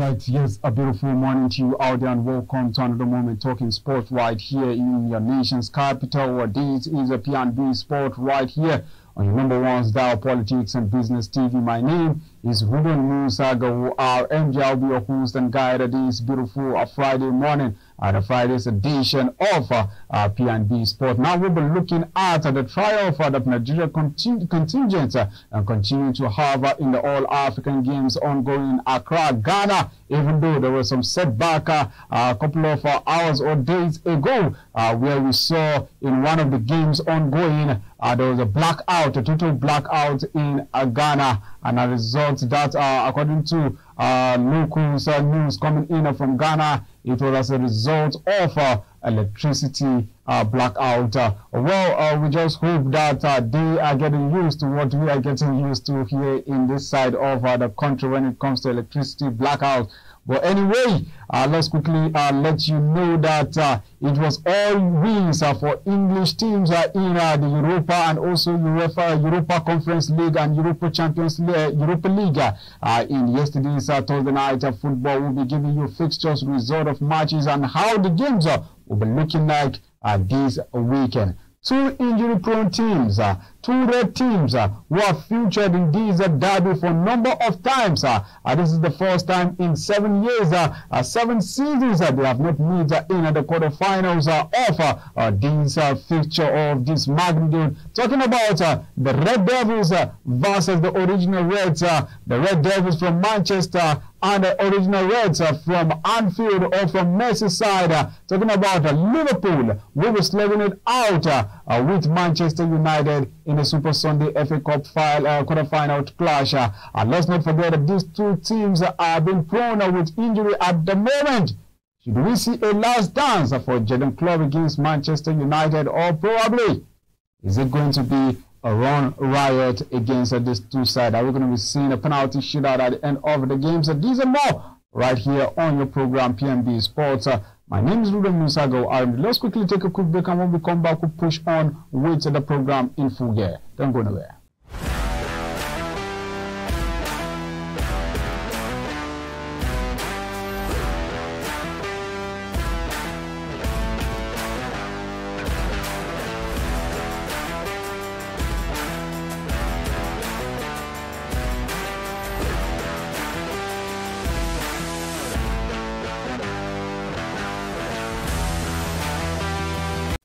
Right, yes, a beautiful morning to you out there and welcome to another moment talking sports right here in your nation's capital. This is a Pnb Sport right here on your number one dial Politics and Business TV. My name is Ruben Musaga, our MJ. I'll be your host and guide this beautiful Friday morning at the Friday's edition of Pnb Sport. Now we'll be looking at the trial for the Nigeria contingent and continue to have in the All-African Games ongoing in Accra, Ghana, even though there was some setback a couple of hours or days ago where we saw in one of the games ongoing there was a blackout, a total blackout in Ghana, and a result that according to local news coming in from Ghana, it was as a result of electricity blackout. We just hope that they are getting used to what we are getting used to here in this side of the country when it comes to electricity blackout. But anyway, let's quickly let you know that it was all wins for English teams in the Europa and also Europa Conference League and Europa Champions League, Europa League. In yesterday's Thursday night football, we'll be giving you fixtures, result of matches, and how the games will be looking like this weekend. Two injury-prone teams, two red teams who are featured in this derby for a number of times. This is the first time in 7 years, 7 seasons they have not met in the quarterfinals of this fixture of this magnitude. Talking about the Red Devils versus the original Reds, the Red Devils from Manchester and the original Reds from Anfield or from Merseyside. Talking about Liverpool, we were slugging it out with Manchester United in the Super Sunday FA Cup quarterfinal clash. Let's not forget that these two teams are being prone with injury at the moment. Should we see a last dance for Jurgen Klopp against Manchester United, or probably is it going to be a run riot against these two sides? Are we going to be seeing a penalty shootout at the end of the games? These and more right here on your program Pnb Sports. My name is Ruben Musago. Let's quickly take a quick break, and when we come back, we'll push on with the program in full gear. Don't go nowhere.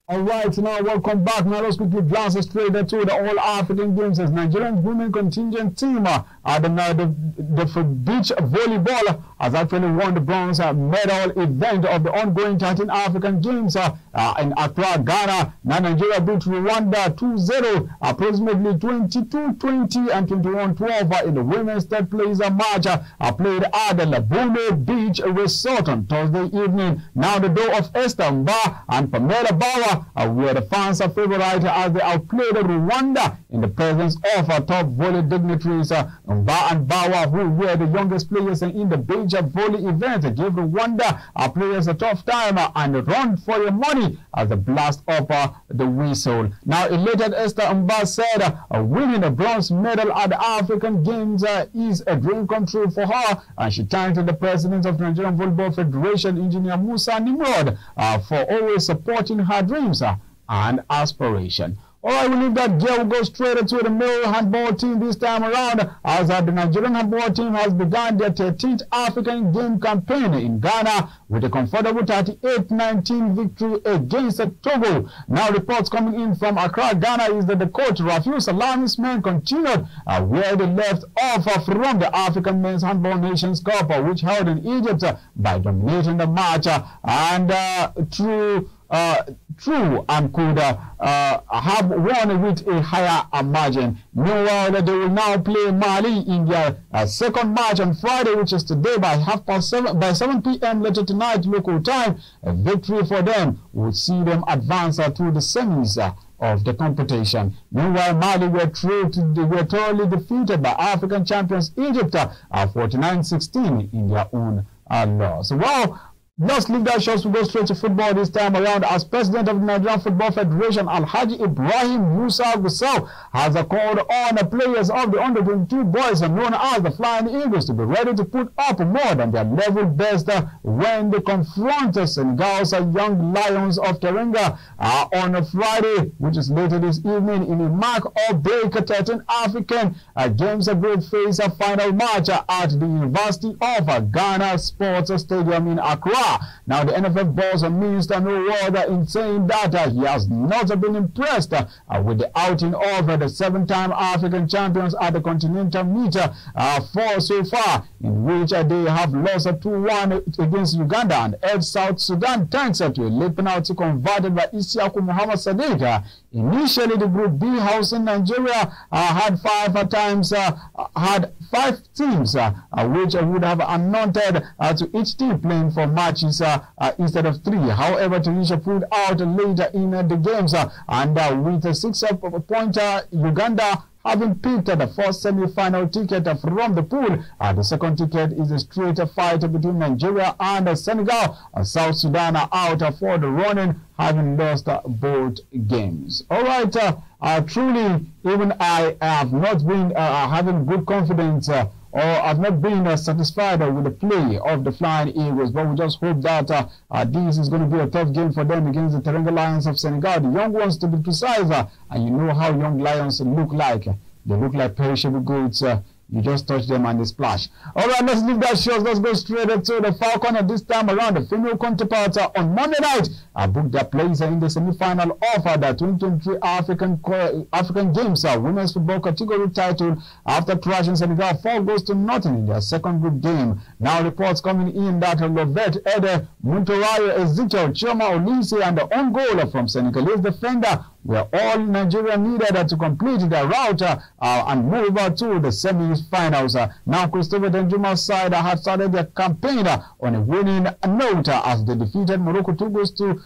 All right, now welcome back. Now let's quickly glance straight to the All-African Games as Nigerian women contingent team the beach volleyball has actually won the bronze medal event of the ongoing 13 African Games in Accra, Ghana. Now Nigeria beat Rwanda 2-0, approximately 22-20 and 21-12 in the women's third place match played at the Labune Beach Resort on Thursday evening. Now the duo of Esther Mba and Pamela Bauer were the fans' favorite as they outplayed Rwanda in the presence of top volley dignitaries. Mba and Bauer, who were the youngest players in the beach volley event, gave Rwanda players a tough time and run for your money as they blast up the whistle. Now elated Esther Mba said winning a bronze medal at the African Games is a dream come true for her, and she thanked the president of the Nigerian Volleyball Federation, Engineer Musa Nimrod, for always supporting her dreams and aspiration. All right, we leave that gear. We'll go straight into the male handball team this time around, as the Nigerian handball team has begun their 13th African Game campaign in Ghana with a comfortable 38-19 victory against Togo. Now, reports coming in from Accra, Ghana, is that the coach Rafiu Salami's men continued where they left off from the African Men's Handball Nations Cup, which held in Egypt, by dominating the match and true and could have won with a higher margin. Meanwhile, they will now play Mali in their second match on Friday, which is today by 7 p.m. later tonight local time. A victory for them would see them advance to the semis of the competition. Meanwhile, Mali were thoroughly defeated by African champions Egypt 49-16 in their own loss. Well, Let's leave that shows to go straight to football this time around, as president of the Nigerian Football Federation, Alhaji Ibrahim Musa Gusau, has called on the players of the under-22 boys known as the Flying Eagles to be ready to put up more than their level best when they confront Senegal's Young Lions of Teranga on Friday, which is later this evening, in a mark or break 13 African Games Group Phase final match at the University of Ghana Sports Stadium in Accra. Now, the NFF boss Minister no word in saying that he has not been impressed with the outing of the 7-time African champions at the Continental Meet for so far, in which they have lost 2-1 against Uganda and edged South Sudan thanks to a late penalty converted by Isiaku Muhammad Sadiq. Initially, the Group B house in Nigeria had five teams, which would have amounted to each team playing for matches instead of 3. However, Tunisia pulled out later in the games, and with a 6-pointer, Uganda having picked the first semi-final ticket from the pool. The second ticket is a straight fight between Nigeria and Senegal. South Sudan are out for the running, having lost both games. All right, truly, even I have not been having good confidence or I've not been satisfied with the play of the Flying Eagles, but we just hope that this is going to be a tough game for them against the Teranga Lions of Senegal, the young ones to be precise, and you know how young lions look like. They look like perishable goods. You just touch them and they splash. All right, let's leave that show. Let's go straight to the Falcon. And this time around, the female counterparts on Monday night booked their place in the semi-final of the 2023 African Games Women's Football category title after thrashing Senegal 4-0 in their second group game. Now reports coming in that Lovette Ede, Muntorayo Ezekiel, Chioma Olise, and the own goal from Senegalese defender were all Nigeria needed to complete their route and move to the semi-finals. Now, Christopher Denjuma's side had started their campaign on a winning note as they defeated Morocco 2-0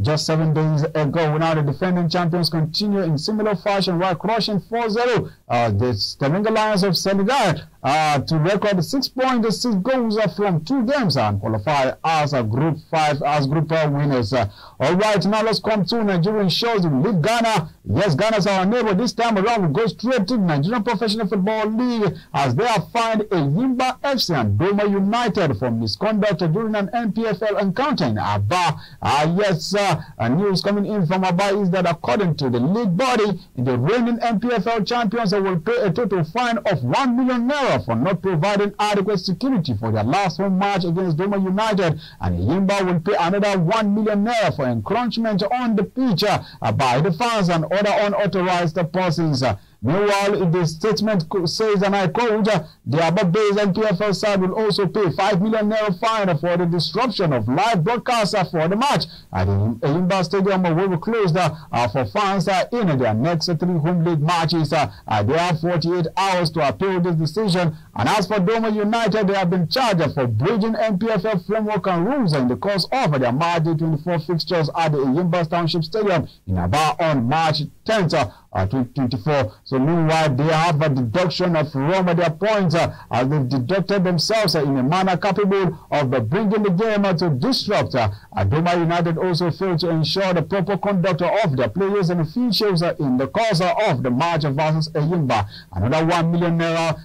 just 7 days ago. Now, the defending champions continue in similar fashion while crushing 4-0 the Teranga Lions of Senegal to record 6 points, 6 goals from 2 games and qualify as a Group 5 as Group winners. All right, now let's come to Nigerian shows in League Ghana. Yes, Ghana is our neighbor. This time around, we go straight to the Nigerian Professional Football League as they have fined ENYIMBA FC and DOMA United for misconduct during an NPFL encounter in Aba. Yes, news coming in from Aba is that according to the league body, the reigning NPFL champions will pay a total fine of 1 million naira for not providing adequate security for their last home match against DOMA United, and ENYIMBA will pay another 1 million naira for encroachment on the pitch by the fans and other unauthorized persons. Meanwhile, the statement says, and I quote, the above-based NPFL side will also pay 5 million naira fine for the disruption of live broadcast for the match at the ENYIMBA Stadium will be closed for fans in their next 3 home league matches. They have 48 hours to appeal this decision. And as for DOMA United, they have been charged for breaching NPFL framework and rules in the course of their March 24 fixtures at the ENYIMBA Township Stadium in Aba on March 10th. 2024. So meanwhile, they have a deduction from their points as they've deducted themselves in a manner capable of bringing the game to disrupt. DOMA United also failed to ensure the proper conduct of their players and officials in the course of the match versus ENYIMBA. Another 1 million naira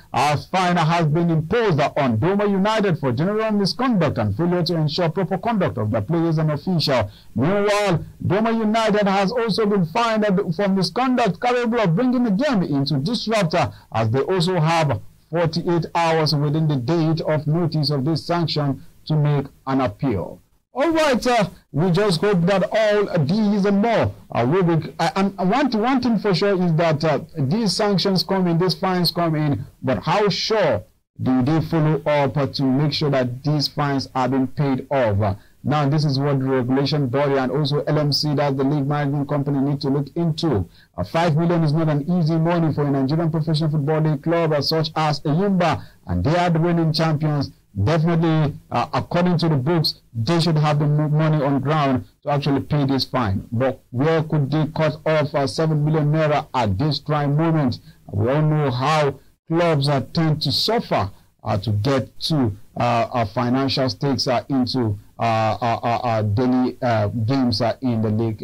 fine has been imposed on DOMA United for general misconduct and failure to ensure proper conduct of the players and officials. Meanwhile, DOMA United has also been fined for misconduct capable of bringing the game into disruptor, as they also have 48 hours within the date of notice of this sanction to make an appeal. All right, we just hope that all these and more will be. And one thing for sure is that these sanctions come in, these fines come in, but how sure do they follow up to make sure that these fines are being paid off? Now, this is what the regulation body and also LMC, that's the league management company, need to look into. 5 million is not an easy money for a Nigerian Professional Football League club such as ENYIMBA, and they are the reigning champions. Definitely, according to the books, they should have the money on ground to actually pay this fine. But where could they cut off 7 million naira at this trying moment? We all know how clubs tend to suffer to get to financial stakes into daily games in the league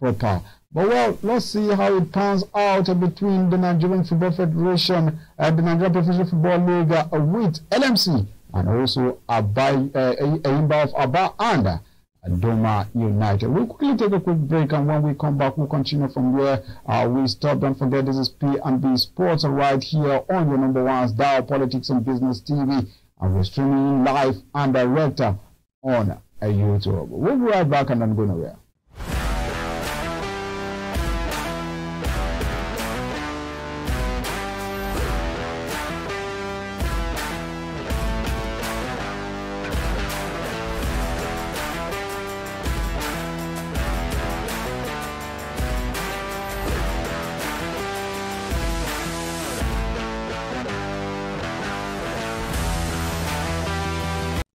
proper. But well, let's see how it pans out between the Nigerian Football Federation and the Nigerian Professional Football League with LMC and also ENYIMBA of Aba and DOMA United. We'll quickly take a quick break, and when we come back, we'll continue from where we stopped. Don't forget, this is Pnb Sport right here on your number one dial, Politics and Business TV, and we're streaming live and direct on YouTube. We'll be right back and don't go nowhere.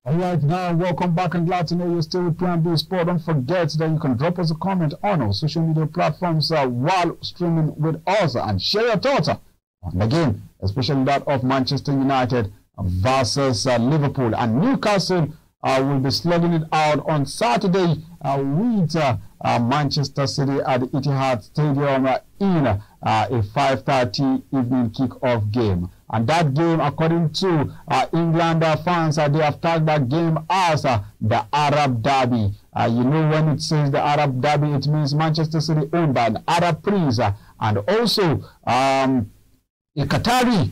Alright, now welcome back and glad to know you're still with Pnb Sport. Don't forget that you can drop us a comment on our social media platforms while streaming with us and share your thoughts on the game, especially that of Manchester United versus Liverpool. And Newcastle will be slugging it out on Saturday with Manchester City at the Etihad Stadium in a 5:30 evening kick-off game. And that game, according to England fans, they have tagged that game as the Arab Derby. You know, when it says the Arab Derby, it means Manchester City owned by an Arab prince and also a Qatari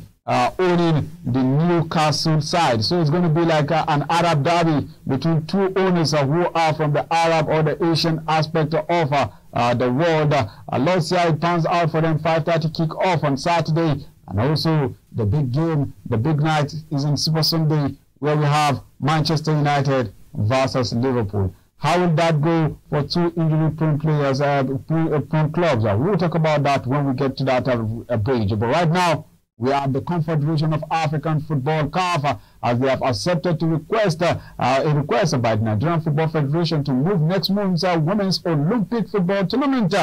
owning the Newcastle side. So it's going to be like an Arab Derby between two owners who are from the Arab or the Asian aspect of the world. Let's see how it pans out for them. 5:30 kick-off on Saturday. And also the big game, the big night is in Super Sunday, where we have Manchester United versus Liverpool. How will that go for two injury-prone players, prone clubs? We'll talk about that when we get to that page. But right now, we are the Confederation of African Football, CAF, as they have accepted to request a request by the Nigerian Football Federation to move next month's Women's Olympic Football Tournament.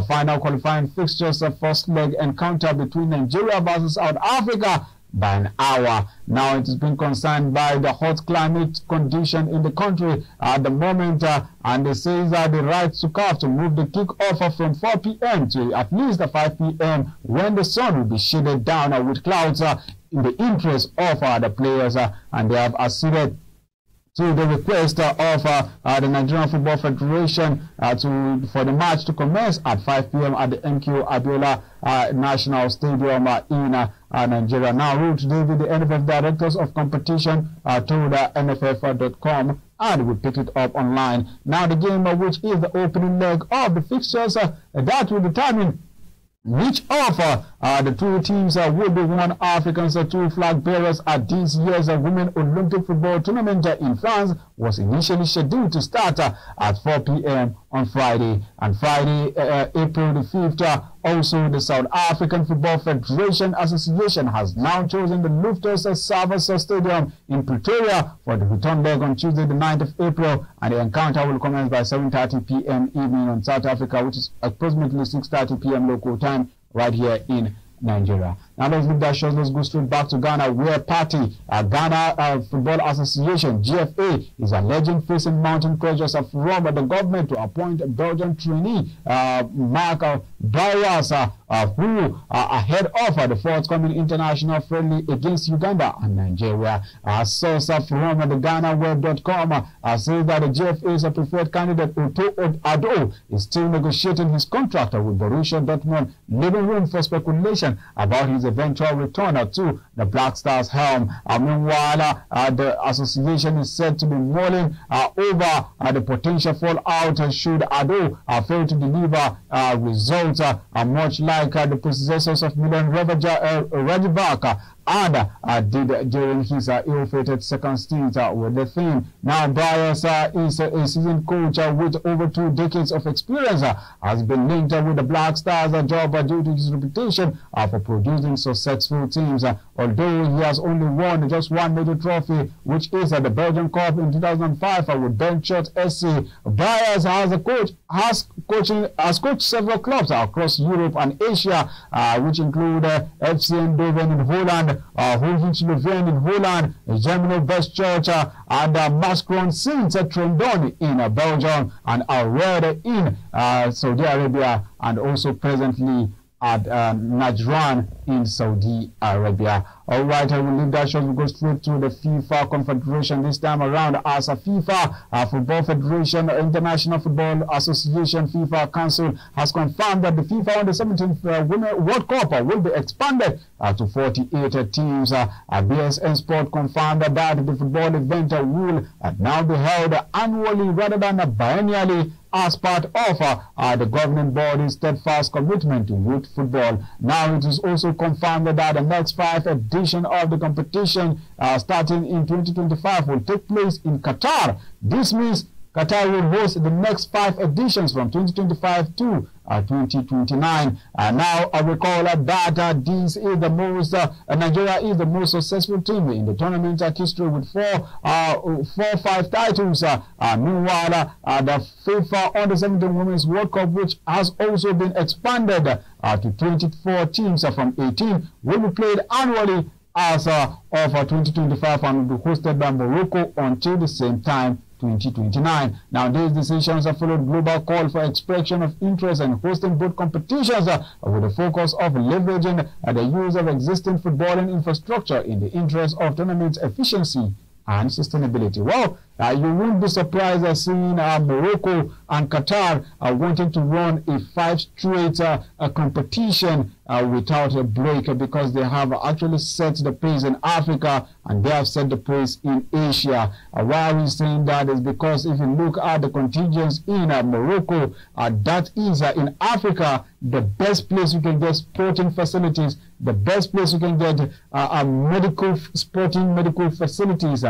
Final qualifying fixtures, first leg encounter between Nigeria versus South Africa by an hour. Now it is being concerned by the hot climate condition in the country at the moment, and they say that the right to CAF to move the kick-off from 4 p.m. to at least 5 p.m. when the sun will be shaded down with clouds in the interest of the players, and they have acceded to the request of the Nigerian Football Federation for the match to commence at 5 p.m. at the MQ Abiola National Stadium in Nigeria. Now, Ruth David, the NFF Directors of Competition, told NFF.com, and we picked it up online. Now, the game which is the opening leg of the fixtures, that will determine which of the two teams will be one Africans, two flag bearers at this year's Women Olympic Football Tournament in France, was initially scheduled to start at 4 p.m. on Friday. And Friday, April the 5th, also the South African Football Federation Association has now chosen the Luftus Stadium in Pretoria for the return leg on Tuesday the 9th of April, and the encounter will commence by 7:30 p.m. evening on South Africa, which is approximately 6:30 p.m. local time right here in Nigeria. Now let's leave that short. Let's go straight back to Ghana, where party Ghana Football Association (GFA) is alleging facing mounting pressures from the government to appoint a Belgian trainee Mark Barras, who ahead of the forthcoming international friendly against Uganda and Nigeria. A source from the GhanaWeb.com says that the GFA's preferred candidate Otto Addo is still negotiating his contract with Borussia Dortmund, leaving room for speculation about his eventual return to the Black Stars helm. Meanwhile, the association is said to be mulling over the potential fallout should Addo fail to deliver results, much like the predecessors of Milan Rajovac and did during his ill-fated second stint with the team. Now, Barras is a seasoned coach with over 2 decades of experience, has been linked with the Black Stars job due to his reputation for producing successful teams. Although although he has only won just one major trophy, which is at the Belgian Cup in 2005 with Benchot SC. Byers has coached several clubs across Europe and Asia, which include FC Eindhoven in Holland, Holland in Holland, Germany Best Church, and Mascron Saints at Trondon in Belgium, and Al-Red in Saudi Arabia, and also presently at Najran in Saudi Arabia. All right, I will leave that short. We'll go straight to the FIFA Confederation this time around, as a FIFA Football Federation, International Football Association, FIFA Council has confirmed that the FIFA Under 17 Women's World Cup will be expanded to 48 teams. BSN Sport confirmed that the football event will now be held annually rather than biennially, as part of the governing body's steadfast commitment to youth football. Now it is also confirmed that the next 5 edition of the competition starting in 2025 will take place in Qatar. This means Qatar will host the next 5 editions from 2025 to 2029. Now I recall that this is the most Nigeria is the most successful team in the tournament history with 5 titles. Meanwhile, the FIFA Under 17 Women's World Cup, which has also been expanded to 24 teams from 18, will be played annually as of 2025 and will be hosted by Morocco until the same time, 2029. Now, these decisions have followed global call for expression of interest in hosting both competitions with the focus of leveraging the use of existing footballing infrastructure in the interest of tournament efficiency and sustainability. Well, you won't be surprised seeing Morocco and Qatar wanting to run a 5 straight competition without a break, because they have actually set the pace in Africa and they have set the pace in Asia. Why are we saying that? Is because if you look at the contingents in Morocco, that is in Africa the best place you can get sporting facilities, the best place you can get sporting medical facilities,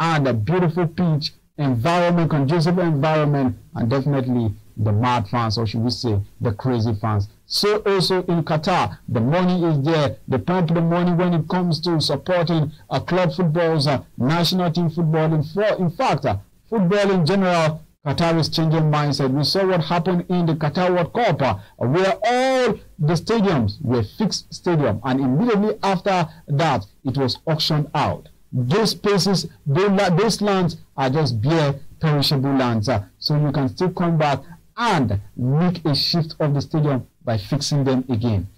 and a beautiful pitch environment, conducive environment, and definitely the mad fans, or should we say the crazy fans. So also in Qatar, the money is there. They pump the money when it comes to supporting club footballs, national team football. In fact, football in general, Qatar is changing mindset. We saw what happened in the Qatar World Cup, where all the stadiums were fixed stadium, and immediately after that, it was auctioned out. Those spaces, those lands are just bare, perishable lands. So you can still come back and make a shift of the stadium by fixing them again.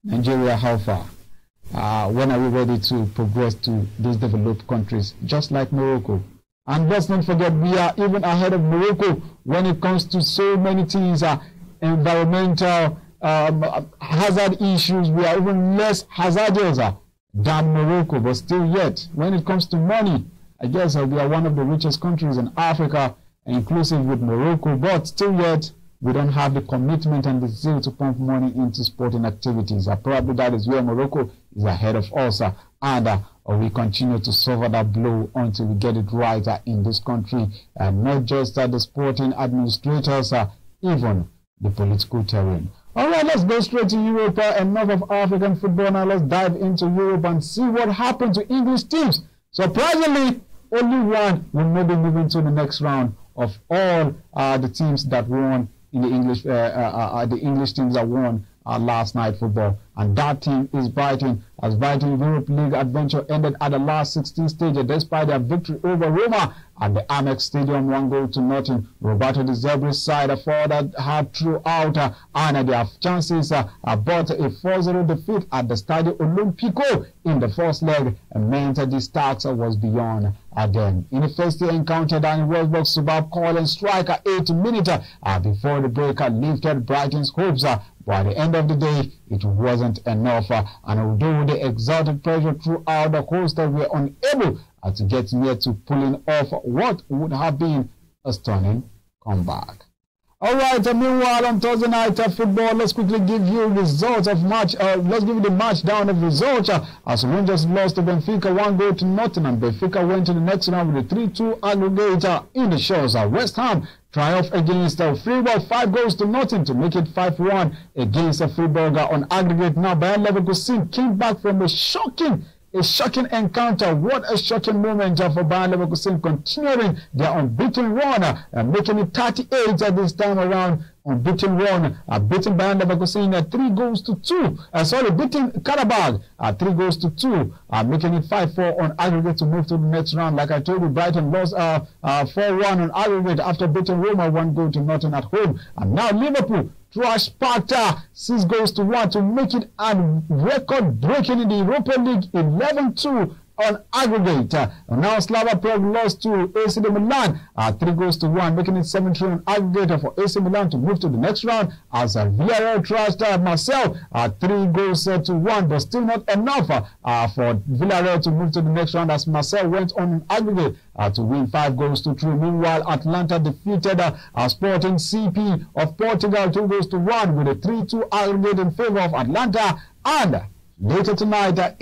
Nigeria, how far? When are we ready to progress to these developed countries, just like Morocco? And let's not forget, we are even ahead of Morocco when it comes to so many things, environmental hazard issues. We are even less hazardous than Morocco, but still yet, when it comes to money, I guess we are one of the richest countries in Africa, inclusive with Morocco, but still yet, we don't have the commitment and the zeal to pump money into sporting activities. Probably that is where Morocco is ahead of us, and we continue to suffer that blow until we get it right in this country, and not just the sporting administrators, even the political terrain. All right, let's go straight to Europe. Enough of African football. Now let's dive into Europe and see what happened to English teams. Surprisingly, only one will maybe move into the next round of all the teams that won in the English teams that won last night football, and that team is Brighton. As Brighton Europe League adventure ended at the last 16 stage, despite their victory over Roma at the Amex Stadium, 1-0. Roberto De Zerbi's side fought hard throughout, and their chances but a 4-0 defeat at the Stadio Olimpico in the first leg meant the Starks was beyond them. In the first encounter, Danny Welbeck's superb call and strike at 80 minutes before the break lifted Brighton's hopes. By the end of the day, it wasn't enough, and although they exerted pressure throughout, the hosts were unable to get near to pulling off what would have been a stunning comeback. All right, meanwhile on Thursday night football, let's quickly give you results of match. Let's give you the match down of results. As Rangers lost to Benfica 1-0, and Benfica went to the next round with a 3-2 aggregate in the shows. West Ham triumph against Freiburg 5-0 to make it 5-1 against Freiburg on aggregate. Now Bayer Leverkusen came back from a shocking A shocking encounter. What a shocking moment for Bayer Leverkusen, continuing their unbeaten run, making it 38 at this time around. Unbeaten run, beating Bayer Leverkusen 3-2. Beating Karabag 3-2, making it 5-4 on aggregate to move to the next round. Like I told you, Brighton lost 4-1 on aggregate after beating Roma 1-0 at home. And now Liverpool trash Sparta 6-1 to make it a record breaking in the Europa League 11-2 on aggregate. Now Slava Prague lost to AC Milan 3-1, making it 7-3 on aggregate for AC Milan to move to the next round, as Villarreal trashed Marseille 3-1, but still not enough for Villarreal to move to the next round, as Marseille went on in aggregate to win 5-3. Meanwhile, Atlanta defeated Sporting CP of Portugal 2-1 with a 3-2 aggregate in favor of Atlanta. And later tonight, the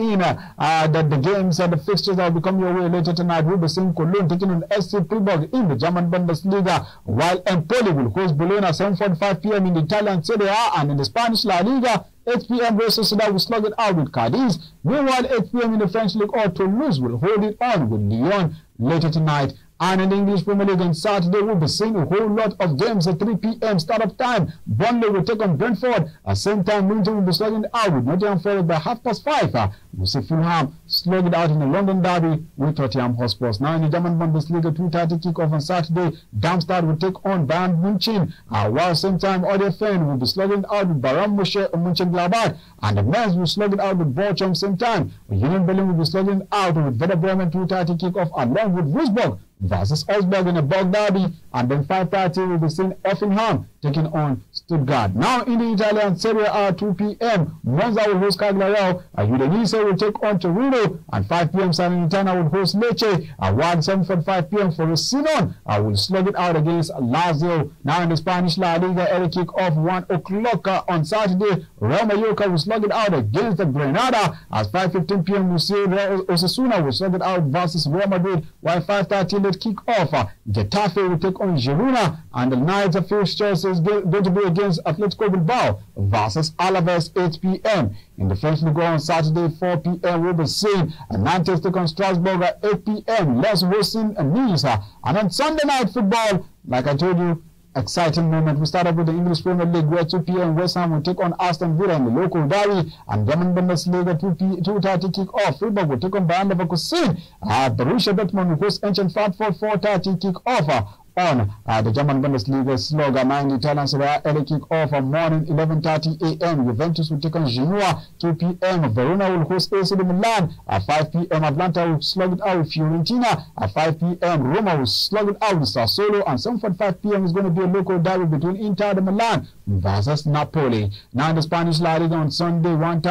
games and the fixtures that will come your way later tonight, we'll be seeing Cologne taking on SC Freiburg in the German Bundesliga, while Empoli will host Bologna 7:45 p.m. in the Italian Serie A, and in the Spanish La Liga, 8 p.m. Real Sociedad will slug it out with Cadiz. Meanwhile, 8 p.m. in the French League, Toulouse will hold it on with Lyon later tonight. And in the English Premier League on Saturday, we'll be seeing a whole lot of games at 3 p.m. start-up time. Burnley will take on Brentford. At the same time, Luton will be slugging it out with Nottingham Forest by 5:30. We'll see Fulham slug it out in the London derby with Tottenham Hotspur. Now in the German Bundesliga, 2:30 kick-off on Saturday, Darmstadt will take on Bayern München. While same time, Odefen will be slugging it out with Bayern Mönchengladbach. And the men's will slug it out with Bochum same time. Union Berlin will be slugging it out with Werder Bremen 2:30 kick-off, along with Wolfsburg versus Augsburg in a Bog derby, and then 5:30 will be seen Offenham taking on Stuttgart. Now in the Italian Serie A, 2 p.m. Monza will host Cagliari, Udinese will take on Torino, and 5 p.m. Salernitana will host Lecce, while 7:45 p.m. for Frosinone will slug it out against Lazio. Now in the Spanish La Liga, early kick off 1 o'clock on Saturday, Real Mallorca will slug it out against the Granada. At 5:15 p.m. we'll see Osasuna will slug it out versus Real Madrid, while 5:30 late kick off Getafe will take on Girona, and the night's fixtures is going to be against Atletico Bilbao versus Alaves 8 p.m. In the French League on Saturday, 4 p.m. we'll be seeing Nantes take on Strasbourg at 8 p.m. Lens hosting Nice. And on Sunday night football, like I told you, exciting moment. We start up with the English Premier League, where 2 p.m. West Ham will take on Aston Villa in the local derby, and German Bundesliga 2:30 kick-off. Freiburg will take on Bayern Leverkusen. Borussia Dortmund will host Eintracht Frankfurt 4:30 kick-off on the German Bundesliga slug. 9 Italian Serie A early kick-off on morning 11:30 a.m. Juventus will take on Genoa 2 p.m. Verona will host AC Milan. At 5 p.m. Atlanta will slug it out with Fiorentina. At 5 p.m. Roma will slug it out with Sassuolo. And 7:45 p.m. is going to be a local derby between Inter de Milan versus Napoli. Now in the Spanish La Liga on Sunday, 1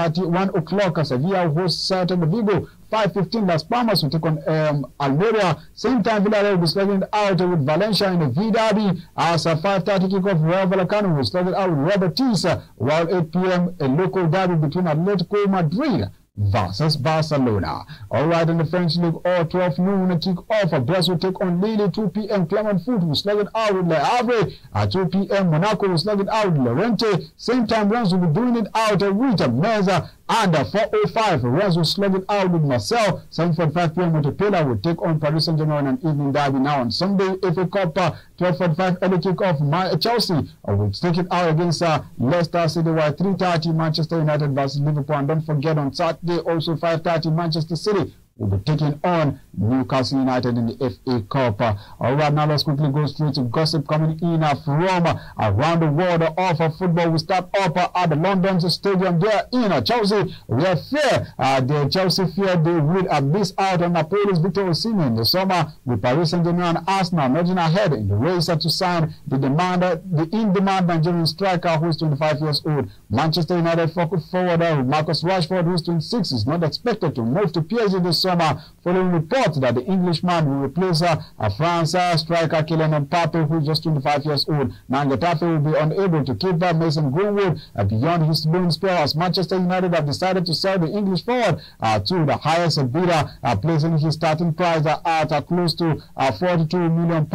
o'clock, Sevilla will host Celta de Vigo. 5:15 Las Palmas will take on Almeria. Same time, Villarreal will be slugging it out with Valencia in the V derby. As a 5:30 kickoff, Real Vallecano will slug it out with Real Betis, while 8 p.m. a local derby between Atletico Madrid versus Barcelona. Alright, in the French League, all 12 noon kick-off. Brest will take on Lille. 2 p.m. Clermont Foot will slug it out with Le Havre. At 2 p.m. Monaco will slug it out with Lorente. Same time, Rennes will be doing it out with Meza. And 4:05, Rennes will slug it out with Marseille. 7:45 p.m. Montpellier will take on Paris Saint-Germain in an evening derby. Now on Sunday, FA Cup, 12:45 early kick-off. Chelsea will take it out against Leicester City, while 3:30 Manchester United versus Liverpool. And don't forget, on Saturday, also 5:30 Manchester City will be taking on Newcastle United in the FA Cup. Alright, now let's quickly go straight to gossip coming in from around the world of football. We start up at the London Stadium there in Chelsea. We are fair. The Chelsea fear they will miss out on Napoli's Victor Osimhen in the summer, with Paris Saint-Germain and Arsenal nudging ahead in the race to sign the in-demand Nigerian striker who is 25 years old. Manchester United forward Marcus Rashford, who is 26, is not expected to move to PSG this summer, summer, following reports that the Englishman will replace France striker Kylian Mbappe, who is just 25 years old. Now Getafe will be unable to keep Mason Greenwood beyond his loan spell, as Manchester United have decided to sell the English forward to the highest bidder, placing his starting price at close to £42 million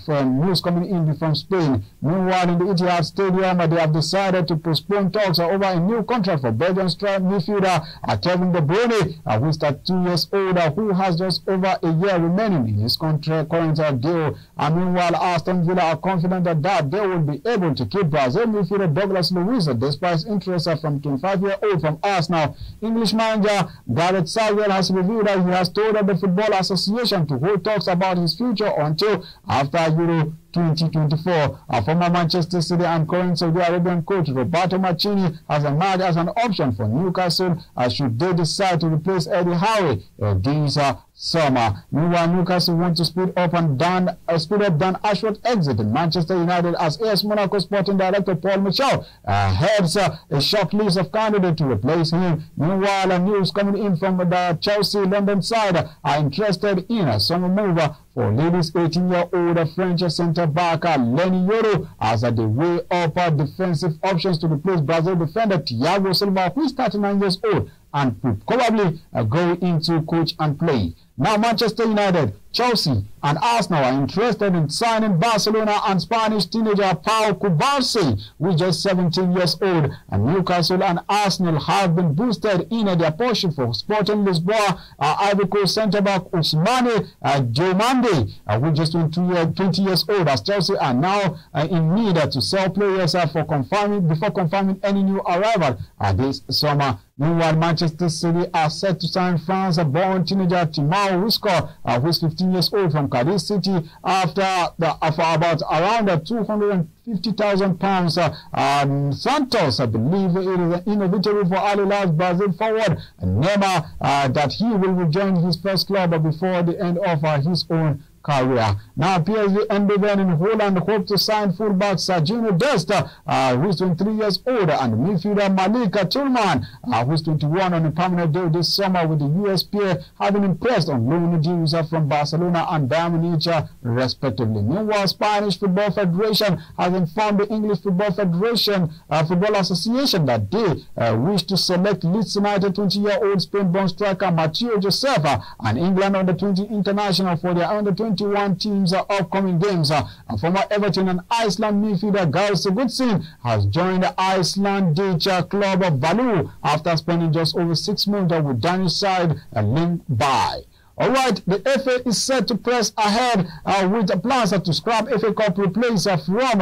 from news coming in from Spain. Meanwhile, in the Etihad Stadium, they have decided to postpone talks over a new contract for Belgian strike midfielder Kevin De Bruyne, who is 32 years old, who has just over a year remaining in his current deal. And meanwhile, Aston Villa are confident that they will be able to keep Brazil midfielder Douglas Luiz, despite interest from 25-year-old from Arsenal. English manager Gareth Southgate has revealed that he has told the Football Association to hold talks about his future until after Euro 2024. Former Manchester City and current Saudi Arabian coach Roberto Mancini has emerged as an option for Newcastle should they decide to replace Eddie Howe this summer. Meanwhile, Newcastle want to speed up Dan Ashworth's exit in Manchester United, as AS Monaco sporting director Paul Michel heads a short list of candidates to replace him. Meanwhile, news coming in from the Chelsea London side are interested in a summer move for ladies 18-year-old French centre-back Lenny Yoro as they weigh up defensive options to replace Brazil defender Thiago Silva, who is 39 years old and will probably go into coach and play. Now Manchester United, Chelsea and Arsenal are interested in signing Barcelona and Spanish teenager Pau Cubarsí, who is just 17 years old. And Newcastle and Arsenal have been boosted in their portion for Sporting Lisboa, Ivory Coast centre-back Ousmane Diomande, who is just 20 years old, as Chelsea are now in need to sell players before confirming any new arrival this summer. Meanwhile, Manchester City are set to sign France-born teenager Timao Wiskor, who is 15 years old, from Cardiff City for about around £250,000. Santos, I believe, it is inevitable for Al Hilal's Brazil forward Neymar that he will rejoin his first club before the end of his own career. Now, PSG Eindhoven in Holland hope to sign fullback Serginho Dest, who is 23 years old, and midfielder Malika Tillman, who is 21, on a permanent deal this summer, with the USPA having impressed on loan deals from Barcelona and Bayern Munich, respectively. Meanwhile, Spanish Football Federation has informed the English Football Federation Football Association that they wish to select Leeds United 20-year-old Spain-born striker Mateo Joseph and England under-20 international for their under-21 teams' upcoming games. Former Everton and Iceland midfielder Gael Sigurdsson has joined the Icelandic club of Valur after spending just over 6 months with Danish side Lyngby. All right, the FA is set to press ahead with plans to scrap FA Cup replays from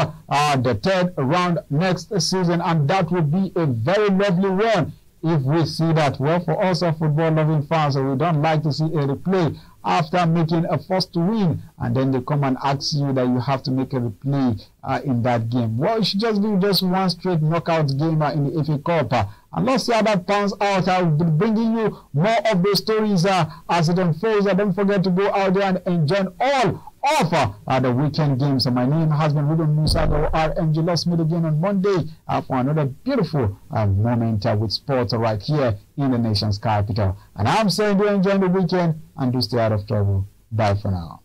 the third round next season, and that would be a very lovely one if we see that. Well, for us football-loving fans, we don't like to see a replay after making a first to win, and then they come and ask you that you have to make a replay in that game. Well, it should just be just one straight knockout game in the FA Cup. And let's see how that pans out. I'll be bringing you more of those stories as it unfolds. Don't forget to go out there and enjoy all of the weekend games. My name has been Ruben Musa, RMG. Let's meet again on Monday for another beautiful moment with sports right here in the nation's capital. And I'm saying do enjoy the weekend and do stay out of trouble. Bye for now.